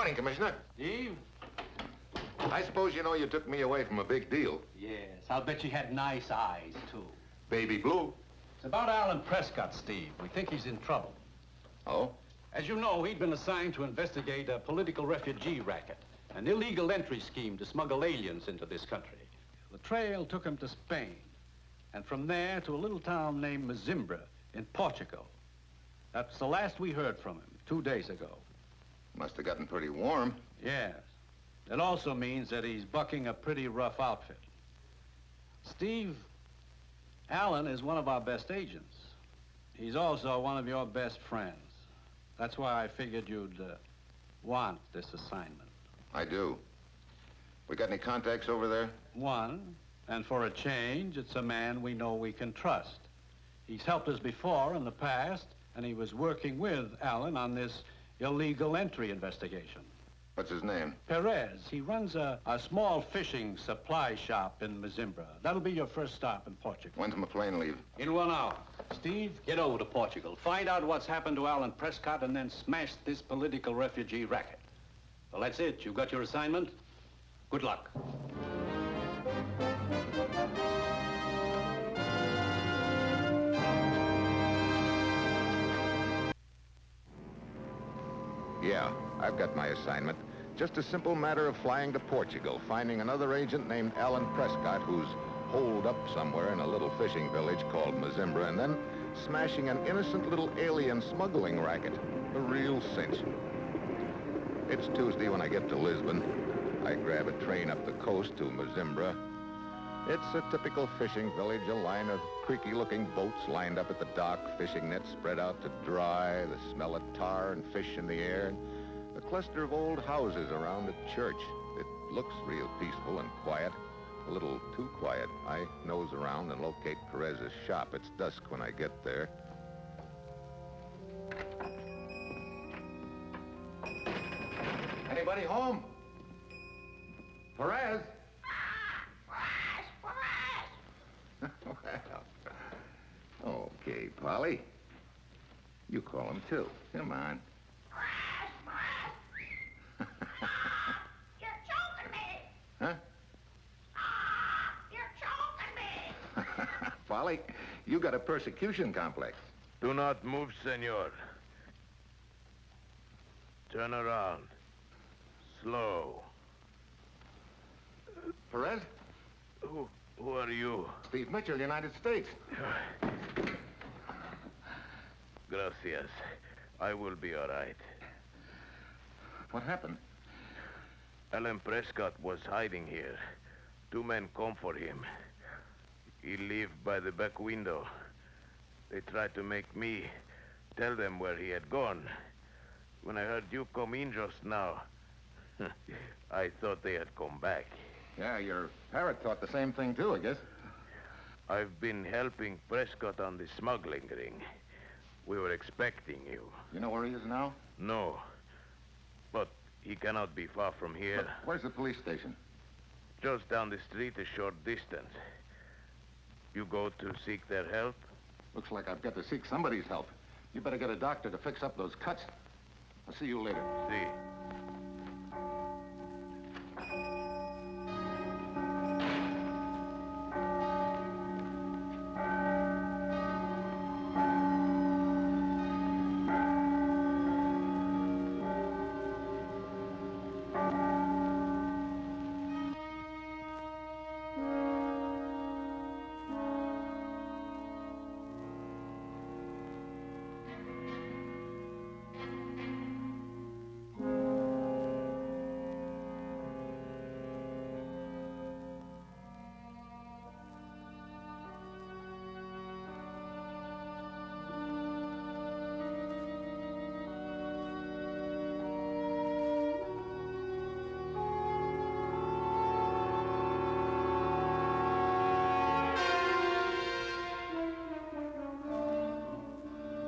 Morning, Commissioner. Steve? I suppose you know you took me away from a big deal. Yes, I'll bet you had nice eyes, too. Baby blue. It's about Alan Prescott, Steve. We think he's in trouble. Oh? As you know, he'd been assigned to investigate a political refugee racket, an illegal entry scheme to smuggle aliens into this country. The trail took him to Spain, and from there to a little town named Mazimbra in Portugal. That's the last we heard from him, 2 days ago. Must have gotten pretty warm. Yes. It also means that he's bucking a pretty rough outfit. Steve, Alan is one of our best agents. He's also one of your best friends. That's why I figured you'd want this assignment. I do. We got any contacts over there? One, and for a change, it's a man we know we can trust. He's helped us before in the past, and he was working with Alan on this illegal entry investigation. What's his name? Perez. He runs a small fishing supply shop in Mazimbra. That'll be your first stop in Portugal. When's McLean leave? In 1 hour. Steve, get over to Portugal. Find out what's happened to Alan Prescott and then smash this political refugee racket. Well, that's it. You got your assignment. Good luck. Yeah, I've got my assignment. Just a simple matter of flying to Portugal, finding another agent named Alan Prescott who's holed up somewhere in a little fishing village called Mazimbra, and then smashing an innocent little alien smuggling racket. A real cinch. It's Tuesday when I get to Lisbon. I grab a train up the coast to Mazimbra. It's a typical fishing village, a line of creaky-looking boats lined up at the dock, fishing nets spread out to dry, the smell of tar and fish in the air, and a cluster of old houses around a church. It looks real peaceful and quiet, a little too quiet. I nose around and locate Perez's shop. It's dusk when I get there. Anybody home? Perez? Well, okay, Polly. You call him, too. Come on. You're choking me. Huh? You're choking me. Polly, you got a persecution complex. Do not move, senor. Turn around. Slow. Perez? Who are you? Steve Mitchell, United States. Gracias. I will be all right. What happened? Alan Prescott was hiding here. 2 men come for him. He lived by the back window. They tried to make me tell them where he had gone. When I heard you come in just now, I thought they had come back. Yeah, your parrot thought the same thing, too, I guess. I've been helping Prescott on the smuggling ring. We were expecting you. You know where he is now? No, but he cannot be far from here. But where's the police station? Just down the street, a short distance. You go to seek their help? Looks like I've got to seek somebody's help. You better get a doctor to fix up those cuts. I'll see you later. See.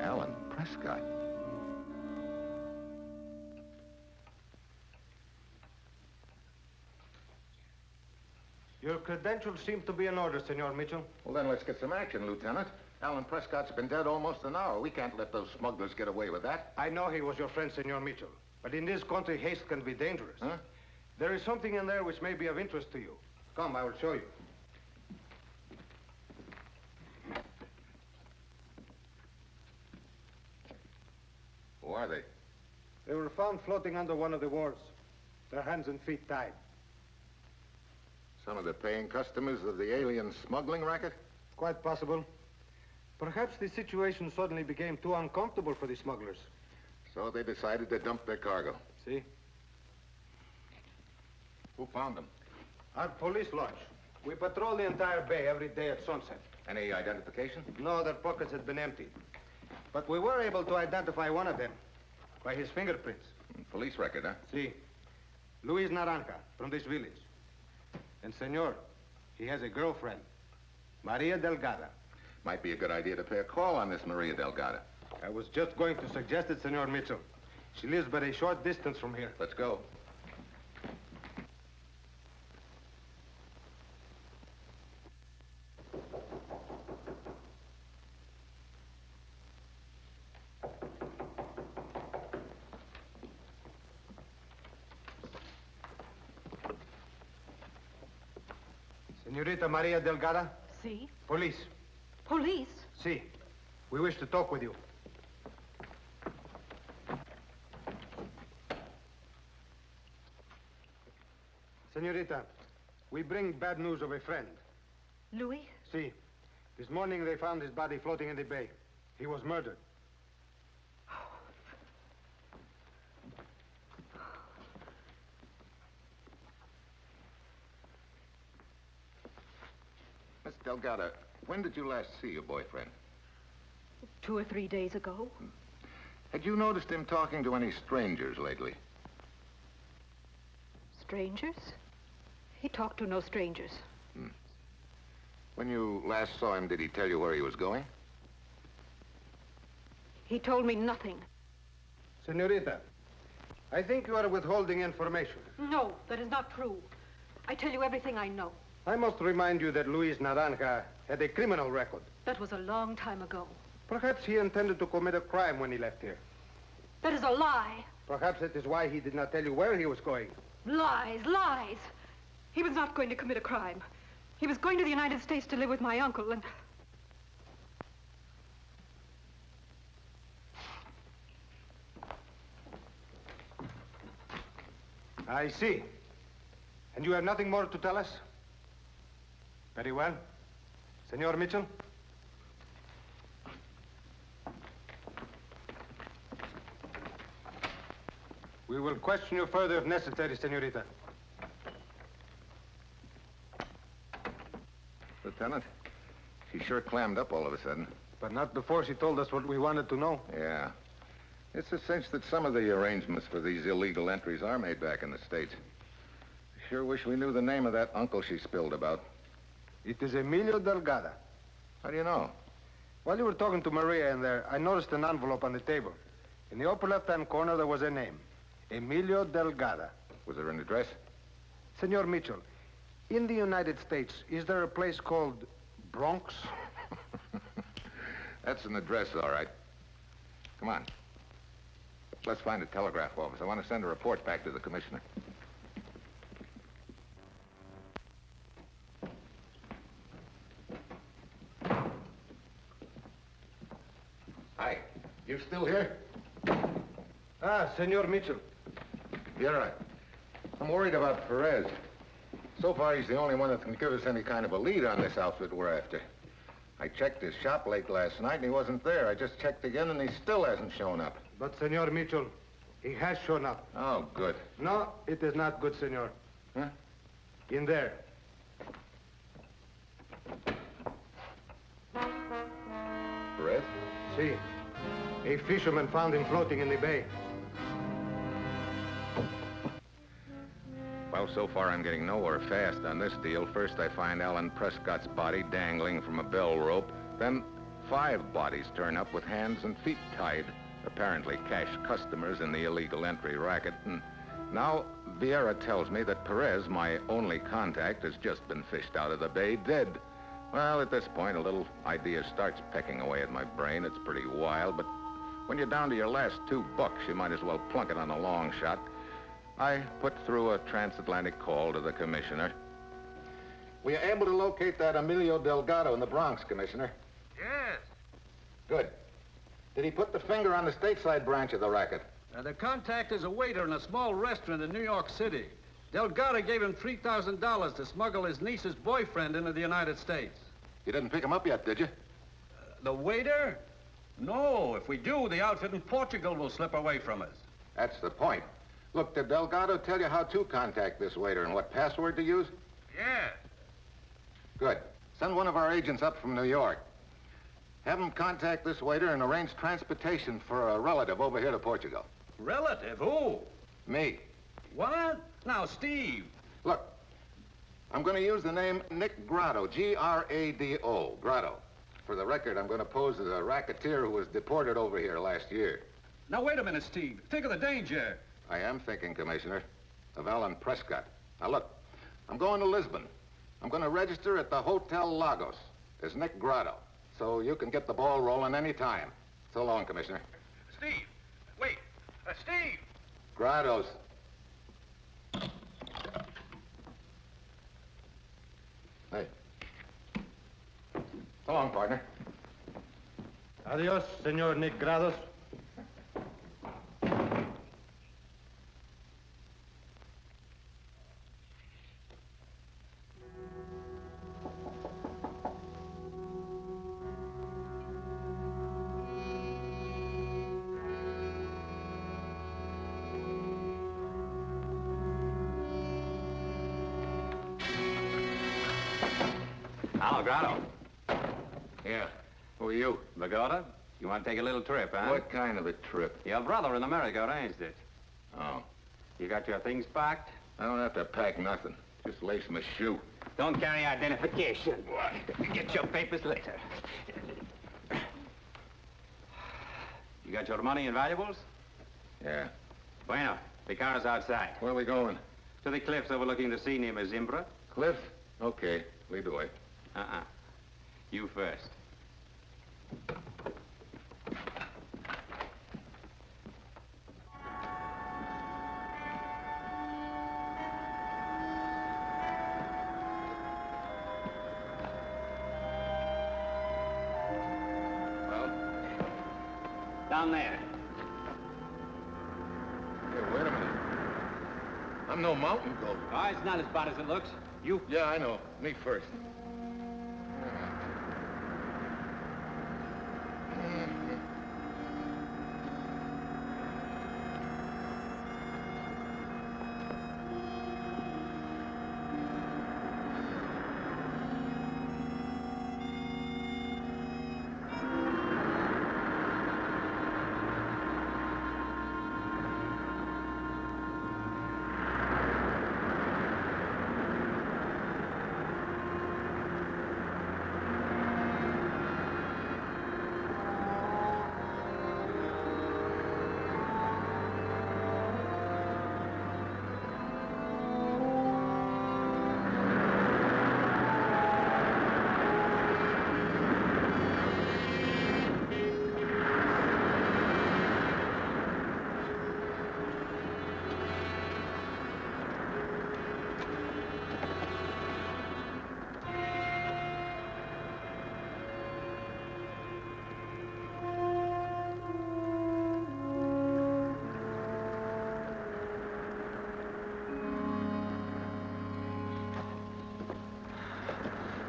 Alan Prescott. Your credentials seem to be in order, Senor Mitchell. Well, then let's get some action, Lieutenant. Alan Prescott's been dead almost an hour. We can't let those smugglers get away with that. I know he was your friend, Senor Mitchell. But in this country, haste can be dangerous. Huh? There is something in there which may be of interest to you. Come, I will show you. Who are they? They were found floating under one of the wharves, their hands and feet tied. Some of the paying customers of the alien smuggling racket? Quite possible. Perhaps the situation suddenly became too uncomfortable for the smugglers. So they decided to dump their cargo. See? Who found them? Our police launch. We patrol the entire bay every day at sunset. Any identification? No, their pockets had been emptied. But we were able to identify one of them by his fingerprints. Police record, huh? See, Luis Naranja, from this village. And, senor, he has a girlfriend, Maria Delgada. Might be a good idea to pay a call on this Maria Delgada. I was just going to suggest it, Senor Mitchell. She lives but a short distance from here. Let's go. Senorita Maria Delgada? See? Police. Police? See. We wish to talk with you. Senorita, we bring bad news of a friend. Louis? See. This morning they found his body floating in the bay. He was murdered. Miss Delgada, when did you last see your boyfriend? 2 or 3 days ago. Had you noticed him talking to any strangers lately? Strangers? He talked to no strangers. When you last saw him, did he tell you where he was going? He told me nothing. Senorita, I think you are withholding information. No, that is not true. I tell you everything I know. I must remind you that Luis Naranja had a criminal record. That was a long time ago. Perhaps he intended to commit a crime when he left here. That is a lie. Perhaps that is why he did not tell you where he was going. Lies, lies. He was not going to commit a crime. He was going to the United States to live with my uncle, and... I see. And you have nothing more to tell us? Very well. Senor Mitchell? We will question you further if necessary, senorita. Lieutenant, she sure clammed up all of a sudden. But not before she told us what we wanted to know. Yeah. It's a cinch that some of the arrangements for these illegal entries are made back in the States. I sure wish we knew the name of that uncle she spilled about. It is Emilio Delgada. How do you know? While you were talking to Maria in there, I noticed an envelope on the table. In the upper left-hand corner, there was a name. Emilio Delgada. Was there an address? Senor Mitchell, in the United States, is there a place called Bronx? That's an address, all right. Come on. Let's find a telegraph office. I want to send a report back to the commissioner. Hi. You still here? Ah, Senor Mitchell. You're right. I'm worried about Perez. So far, he's the only one that can give us any kind of a lead on this outfit we're after. I checked his shop late last night, and he wasn't there. I just checked again, and he still hasn't shown up. But, Senor Mitchell, he has shown up. Oh, good. No, it is not good, Senor. Huh? In there. Perez? See, a fisherman found him floating in the bay. Well, so far I'm getting nowhere fast on this deal. First I find Alan Prescott's body dangling from a bell rope. Then 5 bodies turn up with hands and feet tied. Apparently cash customers in the illegal entry racket. And now Vieira tells me that Perez, my only contact, has just been fished out of the bay dead. Well, at this point, a little idea starts pecking away at my brain. It's pretty wild, but When you're down to your last $2, you might as well plunk it on a long shot. I put through a transatlantic call to the commissioner. Were you able to locate that Emilio Delgado in the Bronx, Commissioner? Yes. Good. Did he put the finger on the stateside branch of the racket? The contact is a waiter in a small restaurant in New York City. Delgado gave him $3,000 to smuggle his niece's boyfriend into the United States. You didn't pick him up yet, did you? The waiter? No, if we do, the outfit in Portugal will slip away from us. That's the point. Look, did Delgado tell you how to contact this waiter and what password to use? Yes. Good. Send one of our agents up from New York. Have him contact this waiter and arrange transportation for a relative over here to Portugal. Relative? Who? Me. What? Now, Steve. Look, I'm going to use the name Nick Grado, G-R-A-D-O, Grado. For the record, I'm going to pose as a racketeer who was deported over here last year. Now, wait a minute, Steve. Think of the danger. I am thinking, Commissioner, of Alan Prescott. Now, look, I'm going to Lisbon. I'm going to register at the Hotel Lagos as Nick Grado, so you can get the ball rolling any time. So long, Commissioner. Steve, wait. Steve! Grados. Hey. So long, partner. Adios, Senor Nick Grados. Hello, Grado. Yeah. Who are you? Lagoda, you want to take a little trip, huh? What kind of a trip? Your brother in America arranged it. Oh. You got your things packed? I don't have to pack nothing. Just lace my shoe. Don't carry identification. What? Get your papers later. You got your money and valuables? Yeah. Bueno, the car's outside. Where are we going? To the cliffs overlooking the sea near Mazimbra. Cliff? Okay. Lead the way. You first. Well? Down there. Hey, wait a minute. I'm no mountain goat. Oh, it's not as bad as it looks. You... Yeah, I know. Me first.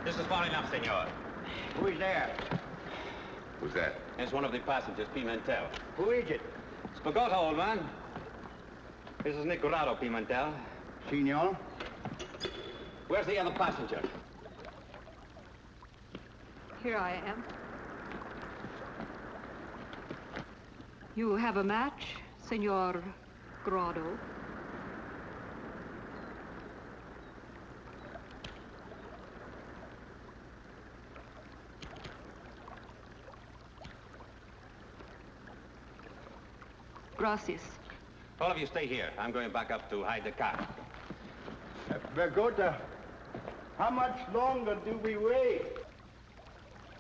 This is far enough, senor. Who is there? Who's that? It's one of the passengers, Pimentel. Who is it? It's Bogota, old man. This is Nick Grado, Pimentel. Senor? Where's the other passenger? Here I am. You have a match, Senor Grado? Gracias. All of you stay here. I'm going back up to hide the car. Bogota, how much longer do we wait?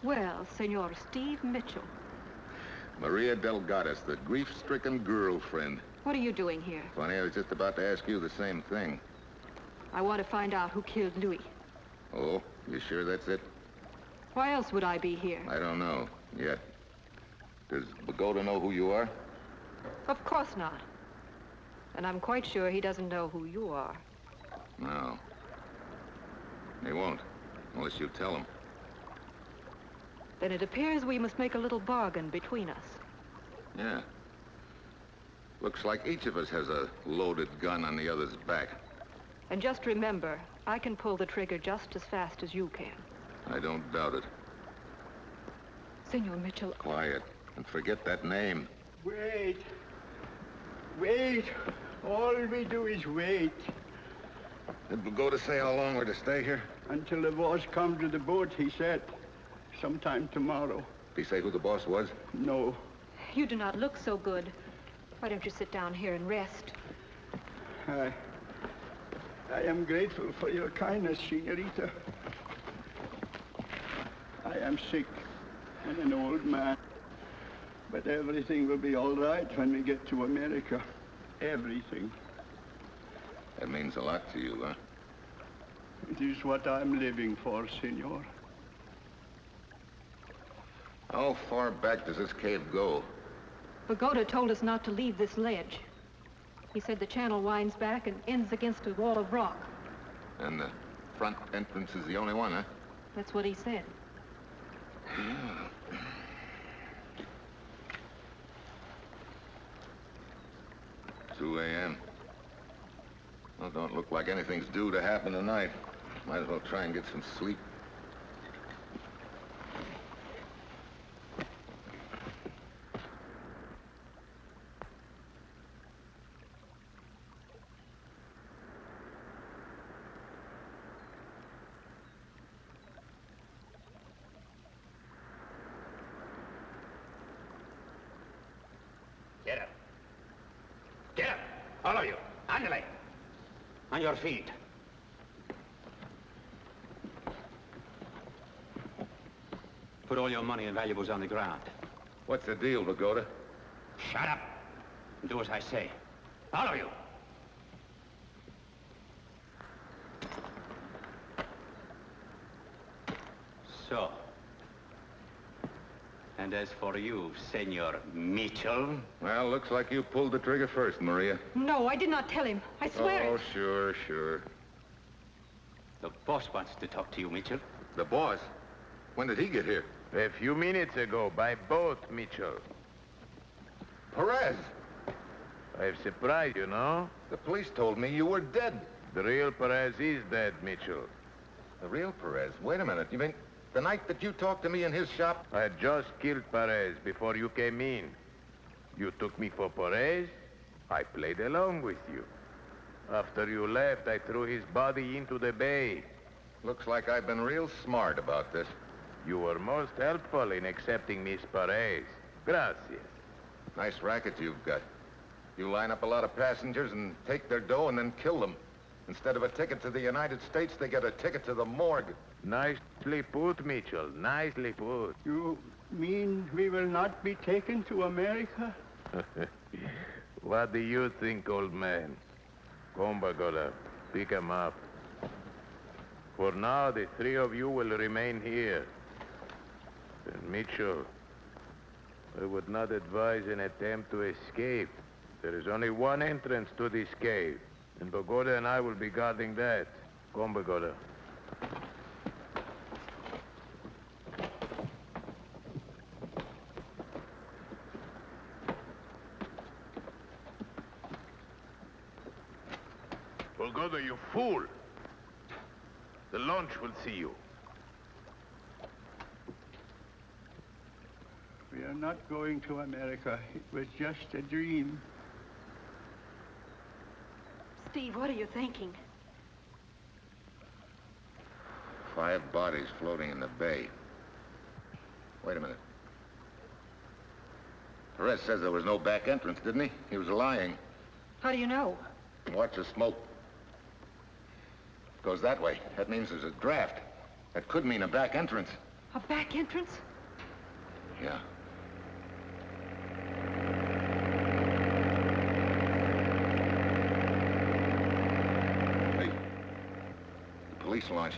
Well, Senor Steve Mitchell. Maria Delgadas, the grief-stricken girlfriend. What are you doing here? Funny, I was just about to ask you the same thing. I want to find out who killed Louis. Oh, you sure that's it? Why else would I be here? I don't know, yet. Does Pagoda know who you are? Of course not. And I'm quite sure he doesn't know who you are. No. He won't, unless you tell him. Then it appears we must make a little bargain between us. Yeah. Looks like each of us has a loaded gun on the other's back. And just remember, I can pull the trigger just as fast as you can. I don't doubt it. Senor Mitchell. Quiet, and forget that name. Wait. Wait. All we do is wait. Did Pagoda say how long we're to stay here? Until the boss comes to the boat, he said. Sometime tomorrow. Did he say who the boss was? No. You do not look so good. Why don't you sit down here and rest? I am grateful for your kindness, Senorita. I am sick and an old man. But everything will be all right when we get to America. Everything. That means a lot to you, huh? It is what I'm living for, Senor. How far back does this cave go? Pagoda told us not to leave this ledge. He said the channel winds back and ends against a wall of rock. And the front entrance is the only one, huh? That's what he said. 2 a.m. Well, don't look like anything's due to happen tonight. Might as well try and get some sleep. Get up. Get up, all of you. Ándale. On your feet. Put all your money and valuables on the ground. What's the deal, Pagoda? Shut up. And do as I say. All of you. So. And as for you, Senor Mitchell... Well, looks like you pulled the trigger first, Maria. No, I did not tell him. I swear Oh, it. sure. The boss wants to talk to you, Mitchell. The boss? When did he get here? A few minutes ago, by boat, Mitchell. Perez! I'm surprised, you know? The police told me you were dead. The real Perez is dead, Mitchell. The real Perez? Wait a minute. You mean the night that you talked to me in his shop? I had just killed Perez before you came in. You took me for Perez. I played along with you. After you left, I threw his body into the bay. Looks like I've been real smart about this. You were most helpful in accepting Miss Perez. Gracias. Nice racket you've got. You line up a lot of passengers and take their dough and then kill them. Instead of a ticket to the United States, they get a ticket to the morgue. Nicely put, Mitchell. Nicely put. You mean we will not be taken to America? What do you think, old man? Come, Pagoda. Pick him up. For now, the three of you will remain here. And Mitchell, I would not advise an attempt to escape. There is only one entrance to this cave, and Pagoda and I will be guarding that. Come, Pagoda. Pagoda, you fool! The launch will see you. We are not going to America. It was just a dream. Steve, what are you thinking? 5 bodies floating in the bay. Wait a minute. Perez says there was no back entrance, didn't he? He was lying. How do you know? Watch the smoke. Goes that way. That means there's a draft. That could mean a back entrance. A back entrance? Yeah. police launch.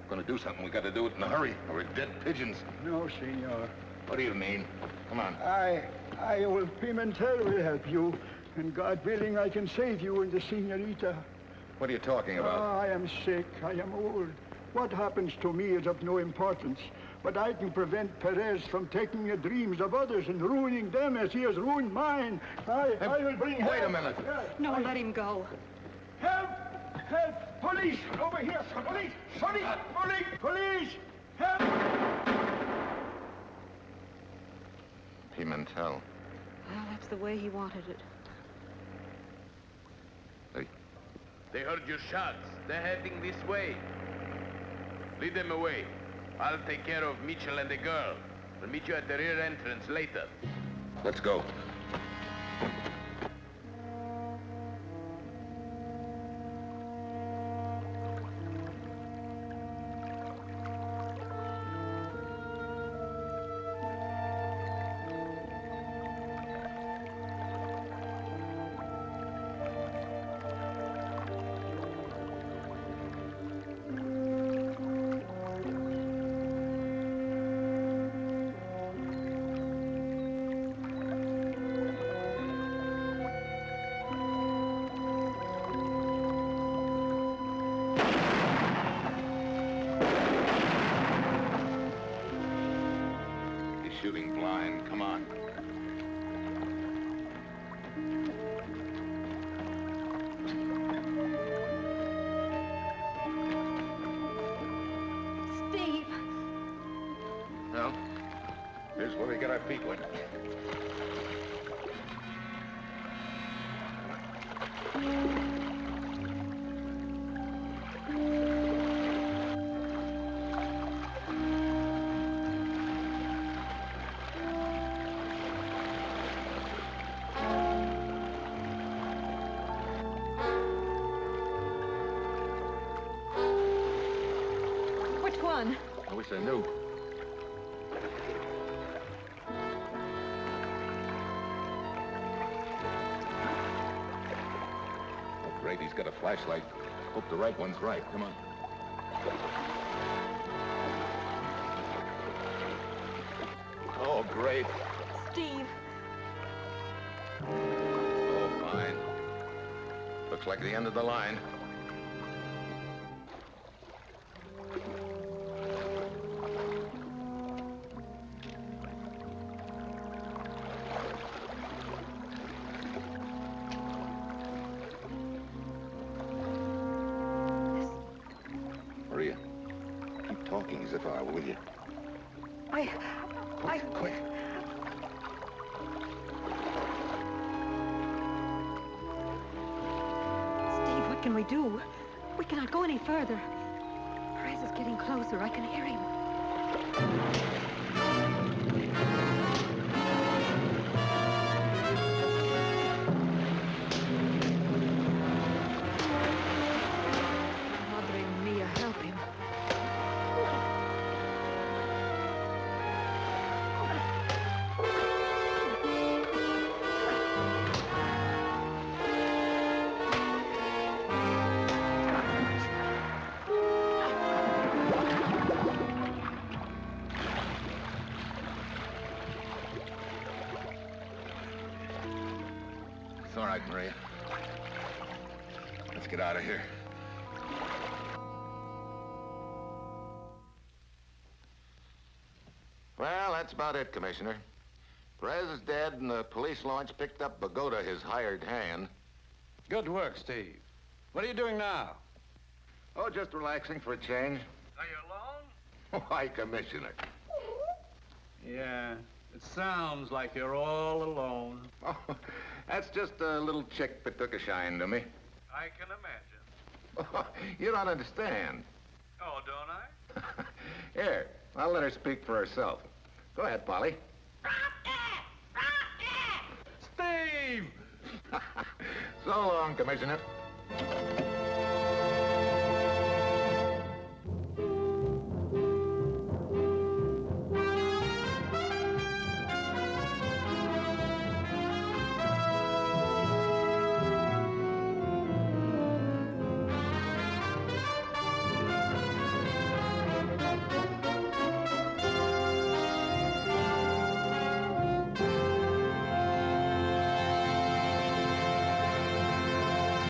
We're gonna do something. We gotta do it in a hurry, or we're dead pigeons. No, senor. What do you mean? Come on. Old Pimentel will help you. And God willing, I can save you and the senorita. What are you talking about? I am sick. I am old. What happens to me is of no importance. But I can prevent Perez from taking the dreams of others and ruining them as he has ruined mine. I will bring help. Wait a minute. No, let him go. Help! Help! Police! Over here! Police! Police! Police! Police! Help! Pimentel. Well, that's the way he wanted it. They heard your shots. They're heading this way. Lead them away. I'll take care of Mitchell and the girl. I'll meet you at the rear entrance later. Let's go. Shooting blind. Come on. Steve! Well, here's where we get our feet wet. Which one? I wish I knew. Oh, great, he's got a flashlight. Hope the right one's right. Come on. Oh, great. Steve! Oh, fine. Looks like the end of the line. Maria, keep talking as if I were with you. Quick. Steve, what can we do? We cannot go any further. Perez is getting closer. I can hear him. Madre mia, help him. It's all right, Maria. Let's get out of here. Well, that's about it, Commissioner. Perez is dead, and the police launch picked up Bogota, his hired hand. Good work, Steve. What are you doing now? Oh, just relaxing for a change. Are you alone? Why, Commissioner? Yeah, it sounds like you're all alone. Oh, that's just a little chick that took a shine to me. I can imagine. You don't understand. Oh, don't I? Here, I'll let her speak for herself. Go ahead, Polly. Steve! So long, Commissioner.